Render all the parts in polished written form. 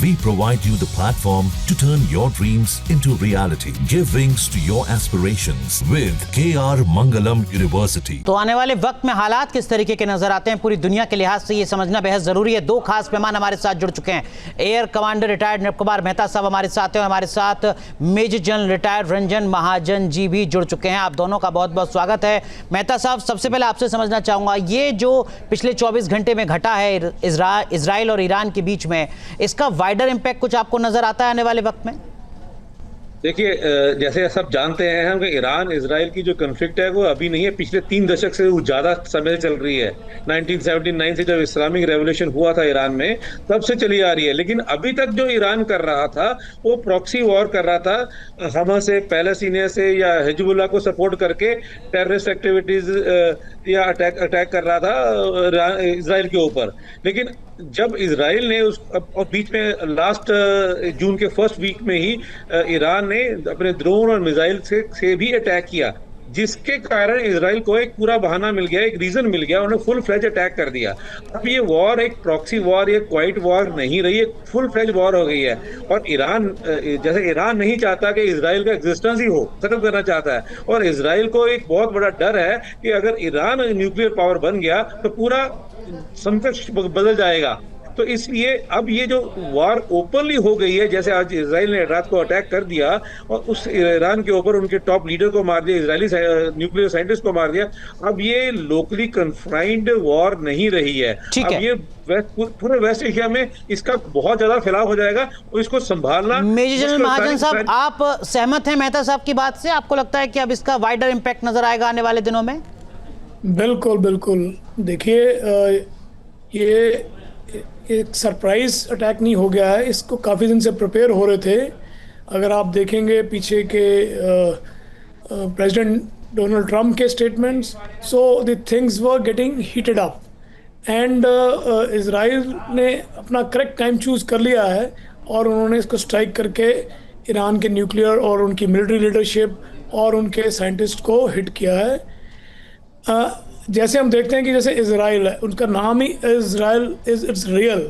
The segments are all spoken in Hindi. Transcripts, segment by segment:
We provide you the platform to turn your dreams into reality. Give wings to your aspirations with KR Mangalam University. तो आने वाले वक्त में हालात किस तरीके के नजर आते हैं पूरी दुनिया के लिहाज से ये समझना बेहद जरूरी है। दो खास मेहमान हमारे साथ जुड़ चुके हैं। एयर कमांडर रिटायर्ड नब कुमार मेहता साहब हमारे साथ हैं और हमारे साथ major general retired Ranjan Mahajan ji भी जुड़ चुके हैं। आप दोनों का बहुत बहुत स्वागत है। मेहता साहब, सबसे पहले आपसे समझना चाहूंगा, ये जो पिछले 24 घंटे में घटा है इजराइल और ईरान के बीच में, इसका वाइडर इम्पैक्ट कुछ आपको नजर आता है आने वाले वक्त में? देखिए, जैसे सब जानते हैं हम कि ईरान इजराइल की जो कन्फ्लिक्ट है वो अभी नहीं है, पिछले 3 दशक से वो ज़्यादा समय चल रही है। 1979 से जब इस्लामिक रेवोल्यूशन हुआ था ईरान में, तब से चली आ रही है। लेकिन अभी तक जो ईरान कर रहा था वो प्रॉक्सी वॉर कर रहा था, हमास से, पैलेस्टीनिया से या हिजबुल्लाह को सपोर्ट करके टेररिस्ट एक्टिविटीज या अटैक कर रहा था इजराइल के ऊपर। लेकिन जब इजराइल ने और बीच में लास्ट जून के फर्स्ट वीक में ही ईरान ने अपने ड्रोन और मिसाइल से भी अटैक किया, जिसके कारण इजराइल को एक पूरा बहाना मिल गया, एक रीजन मिल गया, उन्होंने फुल फ्लेज अटैक कर दिया। अब ये वॉर एक प्रॉक्सी वॉर, ये क्वाइट वॉर नहीं रही, एक फुल फ्लेज वॉर हो गई है। और ईरान, जैसे ईरान नहीं चाहता कि इजराइल का एग्जिस्टेंस ही हो, खत्म करना चाहता है। और इजराइल को एक बहुत बड़ा डर है कि अगर ईरान न्यूक्लियर पावर बन गया तो पूरा समकक्ष बदल जाएगा। तो इसलिए अब ये जो वार ओपनली हो गई है, जैसे आज इजराइल ने रात को अटैक कर दिया और उस ईरान के ऊपर उनके टॉप लीडर को मार दिया, इजरायली न्यूक्लियर साइंटिस्ट को मार दिया। अब ये लोकली कन्फाइंड वॉर नहीं रही है। अब ये पूरे वेस्ट एशिया में इसका बहुत ज्यादा फैलाव हो जाएगा और इसको संभालना। मेजर जनरल महाजन साहब, आप सहमत हैं मेहता साहब की बात से? आपको लगता है कि अब इसका वाइडर इम्पैक्ट नजर आएगा आने वाले दिनों में? बिल्कुल बिल्कुल। देखिए, ये एक सरप्राइज अटैक नहीं हो गया है, इसको काफ़ी दिन से प्रिपेयर हो रहे थे। अगर आप देखेंगे पीछे के प्रेसिडेंट डोनाल्ड ट्रंप के statements, so the things were getting heated up and Israel ने अपना करेक्ट टाइम चूज़ कर लिया है और उन्होंने इसको स्ट्राइक करके ईरान के न्यूक्लियर और उनकी मिलिट्री लीडरशिप और उनके साइंटिस्ट को हिट किया है। जैसे हम देखते हैं कि जैसे इजराइल है, उनका नाम ही Israel it's real,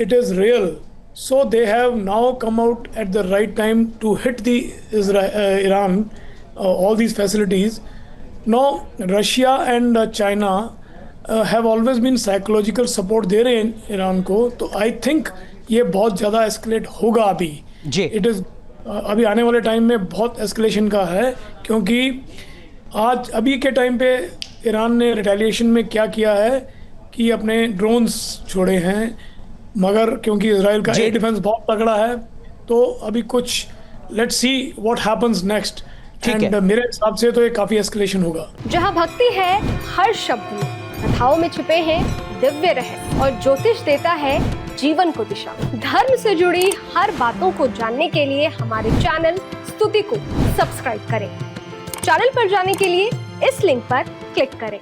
it is real. So they have now come out at the right time to hit the Iran all these facilities. Now Russia and China have always been psychological support दे रहे हैं ईरान को, तो आई थिंक ये बहुत ज़्यादा एस्केलेट होगा अभी जी। इट इज़ अभी आने वाले टाइम में बहुत एस्केलेशन का है, क्योंकि आज अभी के टाइम पे ईरान ने रिटेलिएशन में क्या किया है कि अपने ड्रोन्स छोड़े हैं, मगर क्योंकि इजराइल का एयर डिफेंस बहुत तगड़ा है, तो अभी कुछ let's see what happens next. And मेरे हिसाब से तो ये काफी एस्केलेशन होगा। जहां भक्ति है हर शब्द में, कथाओं में छुपे हैं दिव्य रहस्य और ज्योतिष देता है जीवन को दिशा। धर्म से जुड़ी हर बातों को जानने के लिए हमारे चैनल स्तुति को सब्सक्राइब करें। चैनल पर जाने के लिए इस लिंक पर क्लिक करें।